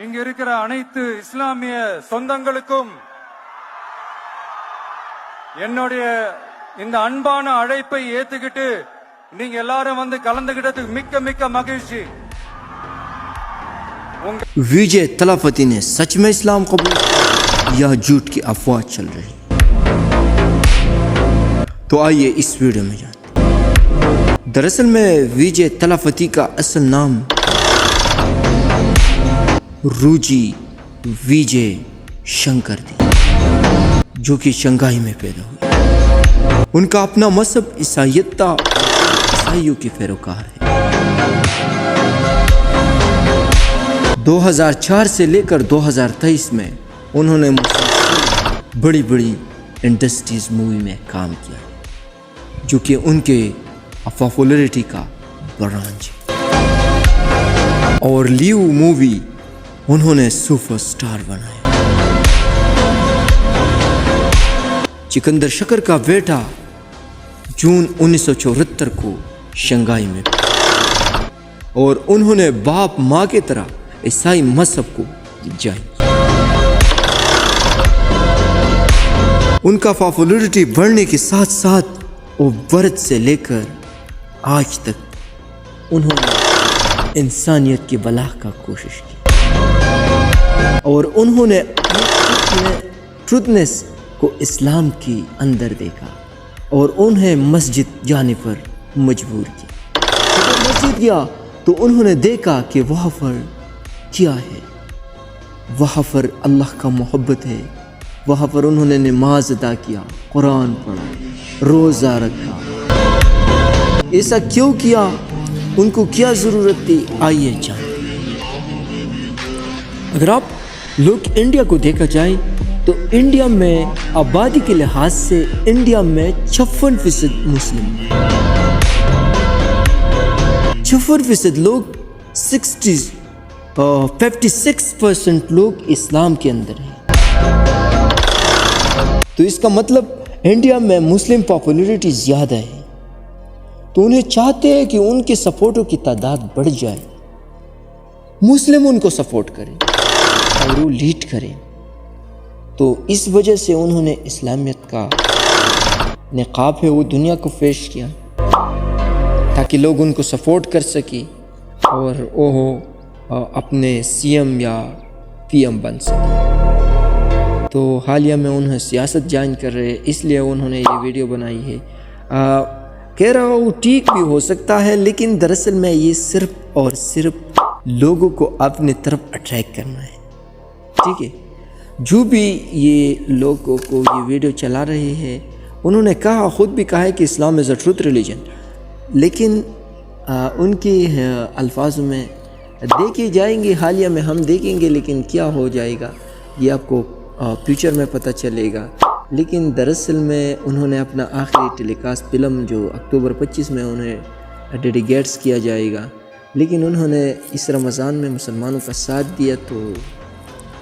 இங்க இருக்கிற அனைத்து இஸ்லாமிய சொந்தங்களுக்கும் என்னுடைய இந்த அன்பான அழைப்பை ஏத்துக்கிட்டு நீங்க எல்லாரும் வந்து கலந்துகிட்டதுக்கு மிக்க மிக்க மகிழ்ச்சி. विजय तलाफती ने सच में इस्लाम कबूल या झूठ की अफवाह चल रही? तो आइए इस वीडियो में जानते हैं। दरअसल में विजय तलाफती का असल नाम रूजी विजय शंकर थी, जो कि शंघाई में पैदा हुई। उनका अपना मजहब ईसाइयों के पैरोकार है। 2004 से लेकर 2023 में उन्होंने बड़ी बड़ी इंडस्ट्रीज मूवी में काम किया, जो कि उनके पॉपुलैरिटी का ब्रांच है। और लियो मूवी उन्होंने सुपरस्टार बनाया। सिकंदर शकर का बेटा जून 1974 को शंघाई में, और उन्होंने बाप माँ की तरह ईसाई मजहब को जान। उनका पॉपुलैरिटी बढ़ने के साथ साथ वो बर्थ से लेकर आज तक उन्होंने इंसानियत की बलाह का कोशिश की, और उन्होंने ट्रुथनेस को इस्लाम के अंदर देखा और उन्हें मस्जिद जाने पर मजबूर किया। जब मस्जिद गया तो उन्होंने देखा कि वहाँ पर क्या है, वहाँ पर अल्लाह का मोहब्बत है। वहाँ पर उन्होंने नमाज अदा किया, कुरान पढ़ा, रोज़ा रखा। ऐसा क्यों किया, उनको क्या ज़रूरत थी, आइए जानते हैं। अगर आप लोग इंडिया को देखा जाए तो इंडिया में आबादी के लिहाज से इंडिया में 56% मुस्लिम, 56% लोग 56% लोग इस्लाम के अंदर हैं। तो इसका मतलब इंडिया में मुस्लिम पॉपुलैरिटी ज़्यादा है, तो उन्हें चाहते हैं कि उनके सपोर्टों की तादाद बढ़ जाए, मुस्लिम उनको सपोर्ट करें और वो लीड करें। तो इस वजह से उन्होंने इस्लामियत का निकाब है वो दुनिया को पेश किया, ताकि लोग उनको सपोर्ट कर सके और वो अपने सीएम या पीएम बन सके। तो हालिया में उन्हें सियासत ज्वाइन कर रहे हैं, इसलिए उन्होंने ये वीडियो बनाई है। कह रहा हूँ ठीक भी हो सकता है, लेकिन दरअसल में ये सिर्फ और सिर्फ लोगों को अपनी तरफ अट्रैक्ट करना है। ठीक है, जो भी ये लोगों को ये वीडियो चला रहे हैं, उन्होंने कहा, ख़ुद भी कहा है कि इस्लाम इज़ अ ट्रूथ रिलीजन, लेकिन उनके अल्फाजों में देखे जाएंगे, हालिया में हम देखेंगे, लेकिन क्या हो जाएगा ये आपको फ्यूचर में पता चलेगा। लेकिन दरअसल में उन्होंने अपना आखिरी टेलीकास्ट फिल्म जो अक्टूबर 25 में उन्हें डेडिकेट्स किया जाएगा, लेकिन उन्होंने इस रमज़ान में मुसलमानों का साथ दिया। तो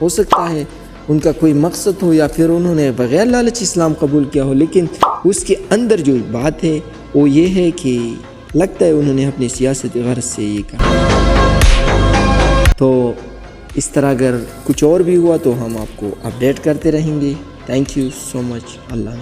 हो सकता है उनका कोई मकसद हो, या फिर उन्होंने बग़ैर लालच इस्लाम कबूल किया हो, लेकिन उसके अंदर जो बात है वो ये है कि लगता है उन्होंने अपनी सियासती गरज से ये कहा। तो इस तरह अगर कुछ और भी हुआ तो हम आपको अपडेट करते रहेंगे। Thank you so much. Allah